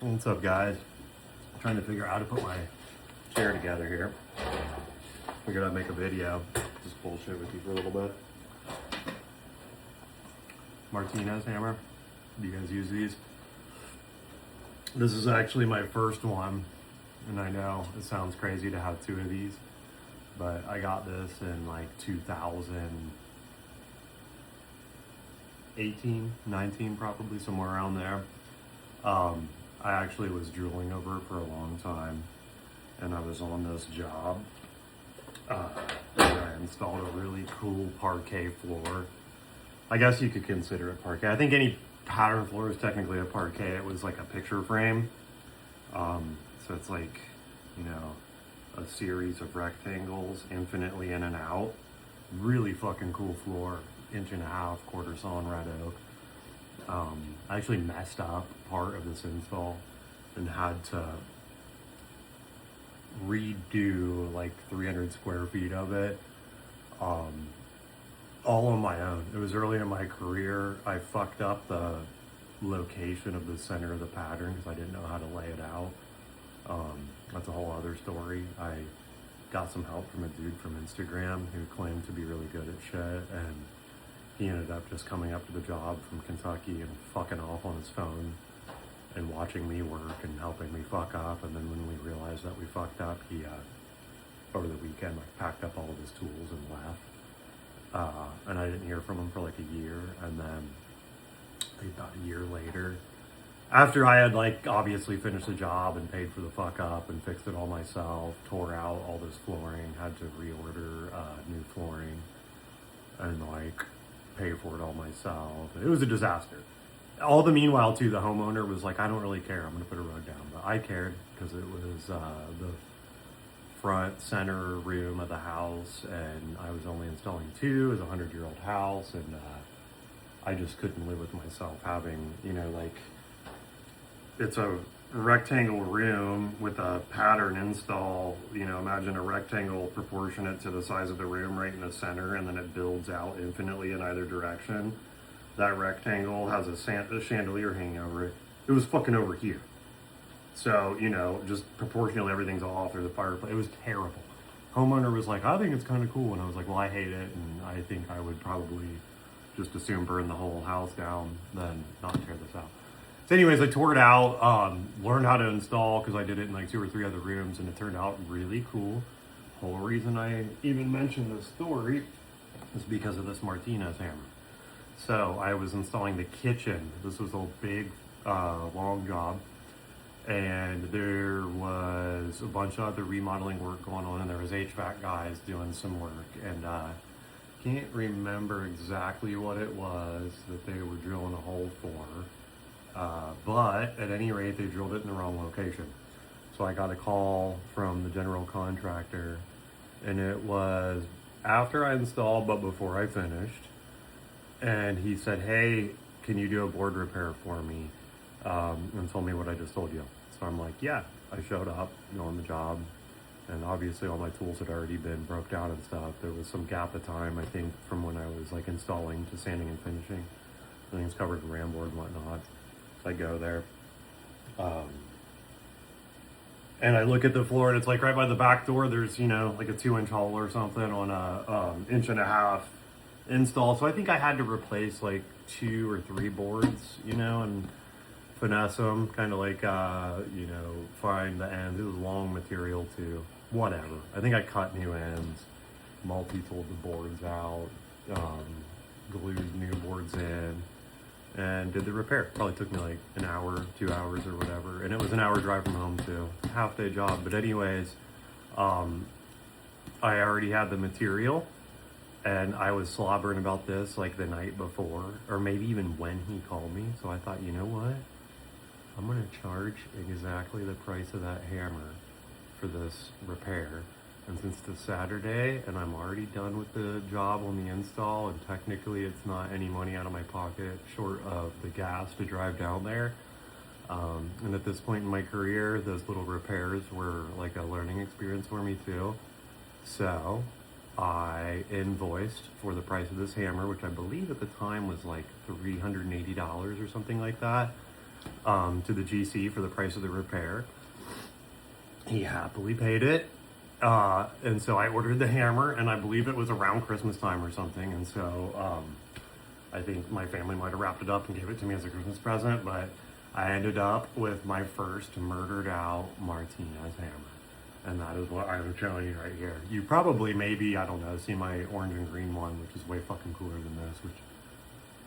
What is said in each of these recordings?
What's up, guys? I'm trying to figure out how to put my chair together here. Figured I'd make a video, just bullshit with you for a little bit. Martinez hammer. Do you guys use these? This is actually my first one, and I know it sounds crazy to have two of these, but I got this in like 2018, 19 probably, somewhere around there. I actually was drooling over it for a long time, and I was on this job where I installed a really cool parquet floor. I guess you could consider it parquet. I think any pattern floor is technically a parquet. It was like a picture frame. So it's like, you know, a series of rectangles, infinitely in and out. Really fucking cool floor, 1.5 inch, quarter sawn red oak. I actually messed up part of this install and had to redo like 300 square feet of it, all on my own. It was early in my career. I fucked up the location of the center of the pattern because I didn't know how to lay it out. That's a whole other story. I got some help from a dude from Instagram who claimed to be really good at shit, and he ended up just coming up to the job from Kentucky and fucking off on his phone and watching me work and helping me fuck up. And then when we realized that we fucked up, he, over the weekend, like packed up all of his tools and left. And I didn't hear from him for like a year. And then about a year later, after I had like obviously finished the job and paid for the fuck up and fixed it all myself, tore out all this flooring, had to reorder new flooring and like pay for it all myself. It was a disaster. All the meanwhile too, the homeowner was like, I don't really care, I'm gonna put a rug down. But I cared because it was the front center room of the house, and I was only installing two. It was a 100-year-old house, and I just couldn't live with myself having, you know, like, it's a rectangle room with a pattern install. You know, imagine a rectangle proportionate to the size of the room right in the center, and then it builds out infinitely in either direction. That rectangle has a chandelier hanging over it. It was fucking over here. So, you know, just proportionally everything's off, or the fireplace. It was terrible. Homeowner was like, I think it's kind of cool. And I was like, well, I hate it, and I think I would probably just assume burn the whole house down than not tear this out. So anyways, I tore it out, learned how to install because I did it in like 2 or 3 other rooms, and it turned out really cool. Whole reason I even mentioned this story is because of this Martinez hammer. So I was installing the kitchen. This was a big, long job, and there was a bunch of other remodeling work going on, and there was HVAC guys doing some work, and can't remember exactly what it was that they were drilling a hole for, but at any rate, they drilled it in the wrong location. So I got a call from the general contractor, and it was after I installed, but before I finished. And he said, hey, can you do a board repair for me? And told me what I just told you. So I'm like, yeah. I showed up, on the job, and obviously all my tools had already been broke down and stuff. There was some gap of time, I think, from when I was like installing to sanding and finishing. Everything's covered in ram board and whatnot. So I go there. And I look at the floor, and it's like right by the back door, there's, you know, like a 2-inch hole or something on a 1.5 inch install. So I think I had to replace like 2 or 3 boards, you know, and finesse them, kind of like, you know, find the ends. It was long material too, whatever. I think I cut new ends, multi-tooled the boards out, glued new boards in, and did the repair. Probably took me like an hour, 2 hours or whatever. And it was an hour drive from home too, half-day job. But anyways, I already had the material, and I was slobbering about this like the night before, or maybe even when he called me. So I thought, you know what? I'm gonna charge exactly the price of that hammer for this repair. And since it's Saturday and I'm already done with the job on the install, and technically it's not any money out of my pocket short of the gas to drive down there. And at this point in my career, those little repairs were like a learning experience for me too. So I invoiced for the price of this hammer, which I believe at the time was like $380 or something like that. to the GC for the price of the repair. He happily paid it. And so I ordered the hammer, and I believe it was around Christmas time or something. And so I think my family might have wrapped it up and gave it to me as a Christmas present, but I ended up with my first murdered out Martinez hammer. And that is what I'm showing you right here. You probably, maybe, I don't know, see my orange and green one, which is way fucking cooler than this, which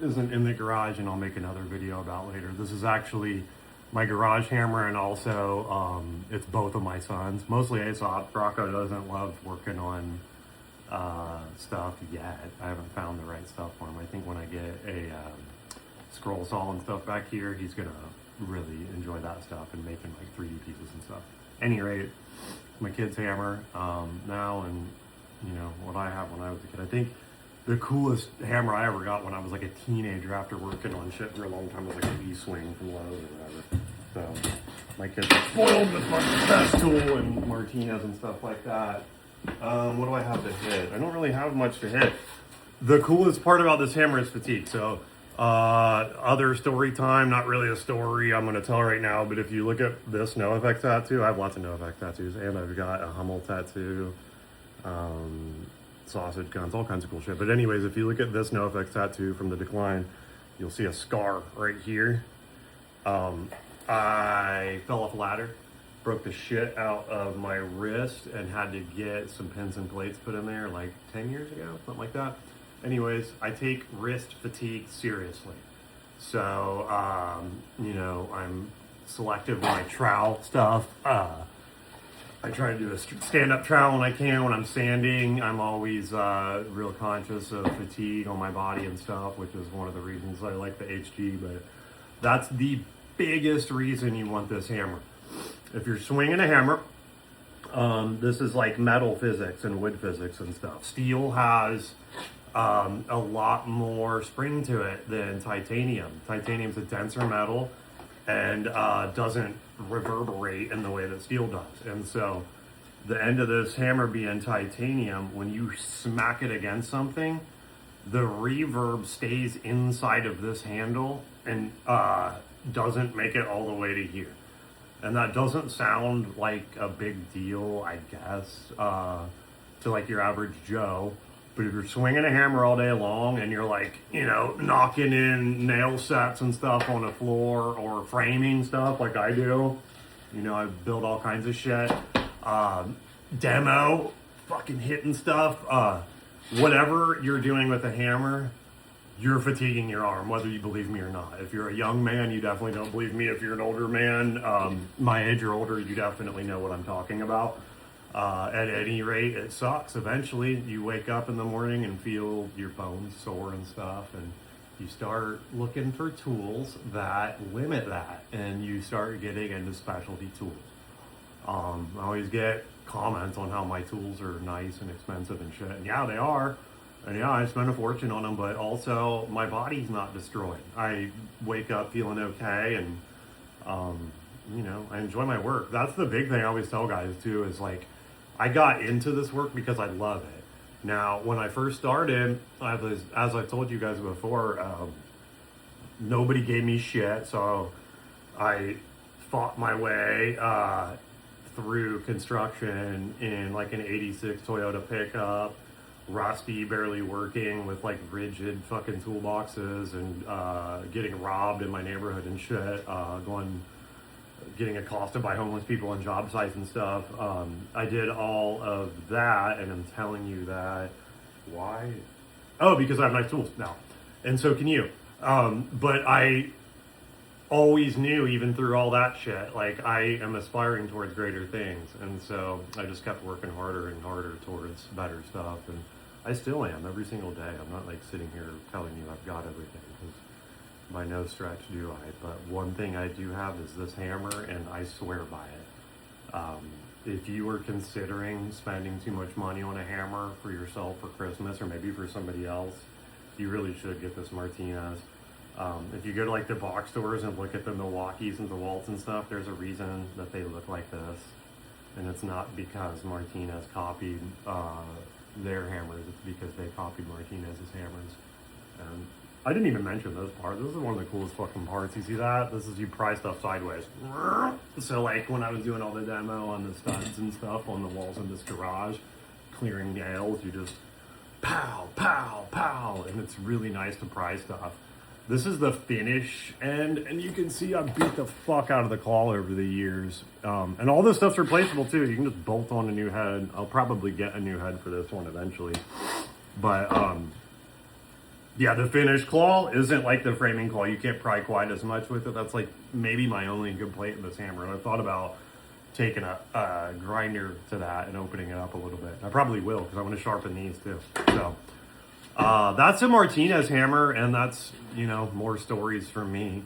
isn't in the garage, and I'll make another video about later. This is actually my garage hammer, and also it's both of my sons. Mostly Aesop. Rocco doesn't love working on stuff yet. I haven't found the right stuff for him. I think when I get a scroll saw and stuff back here, he's gonna really enjoy that stuff and making like 3D pieces and stuff. Any rate, my kid's hammer now, and you know what I have when I was a kid. I think the coolest hammer I ever got when I was like a teenager after working on shit for a long time was like an E-swing from Lowe's or whatever. So my kids are spoiled with my best tool and Martinez and stuff like that. What do I have to hit? I don't really have much to hit. The coolest part about this hammer is fatigue. So other story time, not really a story I'm going to tell right now, but if you look at this NOFX tattoo, I have lots of NOFX tattoos, and I've got a Hummel tattoo, sausage guns, all kinds of cool shit. But anyways, if you look at this NOFX tattoo from the decline, you'll see a scar right here. I fell off a ladder, broke the shit out of my wrist, and had to get some pins and plates put in there like 10 years ago, something like that. Anyways, I take wrist fatigue seriously. So, you know, I'm selective when I trowel stuff. I try to do a stand-up trowel when I can. When I'm sanding, I'm always real conscious of fatigue on my body and stuff, which is one of the reasons I like the HG. But that's the biggest reason you want this hammer. If you're swinging a hammer, this is like metal physics and wood physics and stuff. Steel has a lot more spring to it than titanium. Titanium's a denser metal and doesn't reverberate in the way that steel does. And so the end of this hammer being titanium, when you smack it against something, the reverb stays inside of this handle and doesn't make it all the way to here. And that doesn't sound like a big deal, I guess, to like your average Joe. But if you're swinging a hammer all day long and you're like, you know, knocking in nail sets and stuff on the floor or framing stuff like I do, you know, I build all kinds of shit, demo, fucking hitting stuff, whatever you're doing with a hammer, you're fatiguing your arm, whether you believe me or not. If you're a young man, you definitely don't believe me. If you're an older man, my age or older, you definitely know what I'm talking about. At any rate, it sucks. Eventually, you wake up in the morning and feel your bones sore and stuff, and you start looking for tools that limit that, and you start getting into specialty tools. I always get comments on how my tools are nice and expensive and shit, and yeah, they are. And yeah, I spend a fortune on them, but also my body's not destroyed. I wake up feeling okay, and you know, I enjoy my work. That's the big thing I always tell guys too, is like, I got into this work because I love it. Now, when I first started, as I told you guys before, nobody gave me shit, so I fought my way through construction in like an '86 Toyota pickup, rusty, barely working, with like rigid fucking toolboxes, and getting robbed in my neighborhood and shit, getting accosted by homeless people on job sites and stuff. I did all of that, and I'm telling you that. Why? Oh, because I have nice tools now, and so can you. But I always knew, even through all that shit, like, I am aspiring towards greater things, and so I just kept working harder and harder towards better stuff, and I still am every single day. I'm not like sitting here telling you I've got everything, because by no stretch do I. But one thing I do have is this hammer, and I swear by it. If you are considering spending too much money on a hammer for yourself for Christmas, or maybe for somebody else, you really should get this Martinez. If you go to like the box stores and look at the Milwaukees and DeWalts and stuff, there's a reason that they look like this. And it's not because Martinez copied their hammers, it's because they copied Martinez's hammers. And I didn't even mention this part. This is one of the coolest fucking parts. You see that? This is you pry stuff sideways. So like when I was doing all the demo on the studs and stuff on the walls in this garage, clearing nails, you just pow, pow, pow, and it's really nice to pry stuff. This is the finish end, and you can see I beat the fuck out of the claw over the years. And all this stuff's replaceable too. You can just bolt on a new head. I'll probably get a new head for this one eventually. But yeah, the finished claw isn't like the framing claw. You can't pry quite as much with it. That's like maybe my only complaint in this hammer. And I thought about taking a grinder to that and opening it up a little bit. I probably will because I want to sharpen these too. So that's a Martinez hammer, and that's, you know, more stories from me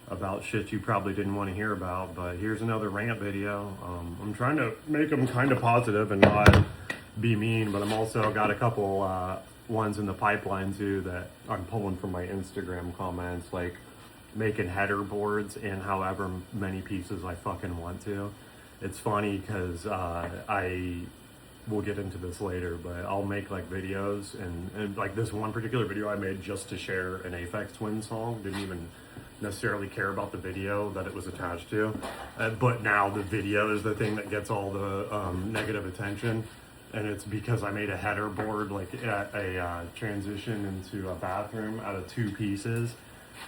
about shit you probably didn't want to hear about. But here's another rant video. I'm trying to make them kind of positive and not be mean, but I'm also got a couple ones in the pipeline too that I'm pulling from my Instagram comments, like making header boards in however many pieces I fucking want to. It's funny because we'll get into this later, but I'll make like videos and like this one particular video I made just to share an NOFX Twin song. Didn't even necessarily care about the video that it was attached to, but now the video is the thing that gets all the negative attention. And it's because I made a header board, like a transition into a bathroom out of 2 pieces,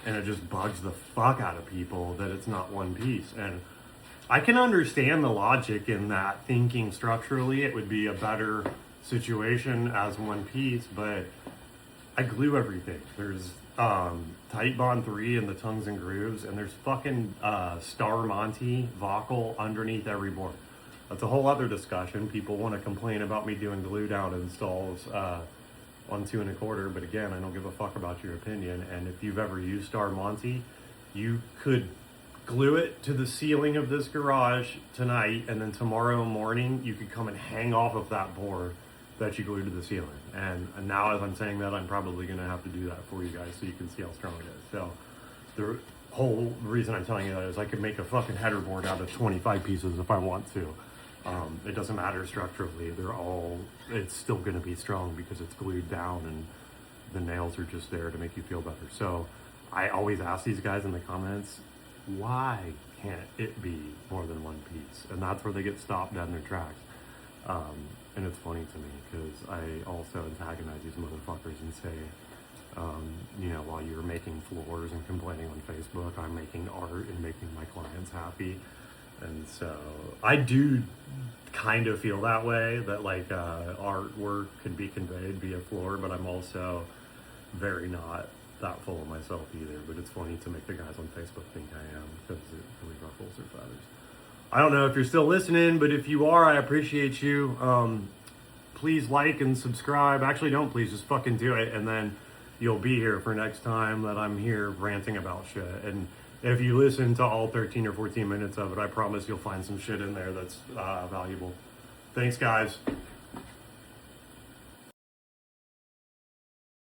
and it just bugs the fuck out of people that it's not one piece. And I can understand the logic in that, thinking structurally it would be a better situation as one piece, but I glue everything. There's Tight Bond 3 in the tongues and grooves, and there's fucking Star Monty Vocal underneath every board. That's a whole other discussion. People want to complain about me doing glue down installs on 2 1/4, but again, I don't give a fuck about your opinion. And if you've ever used Star Monty, you could glue it to the ceiling of this garage tonight, and then tomorrow morning you could come and hang off of that board that you glued to the ceiling. And now as I'm saying that, I'm probably going to have to do that for you guys so you can see how strong it is. So the whole reason I'm telling you that is I could make a fucking header board out of 25 pieces if I want to. It doesn't matter structurally. It's still going to be strong because it's glued down and the nails are just there to make you feel better. So I always ask these guys in the comments, why can't it be more than one piece? And that's where they get stopped dead in their tracks. And it's funny to me because I also antagonize these motherfuckers and say, you know, while you're making floors and complaining on Facebook, I'm making art and making my clients happy. And so I do kind of feel that way, that like artwork can be conveyed via floor, but I'm also very not that full of myself either. But it's funny to make the guys on Facebook think I am because it really ruffles their feathers. I don't know if you're still listening, but if you are, I appreciate you. Please like and subscribe. Actually, don't please, just fucking do it. And then you'll be here for next time that I'm here ranting about shit. And if you listen to all 13 or 14 minutes of it, I promise you'll find some shit in there that's valuable. Thanks, guys.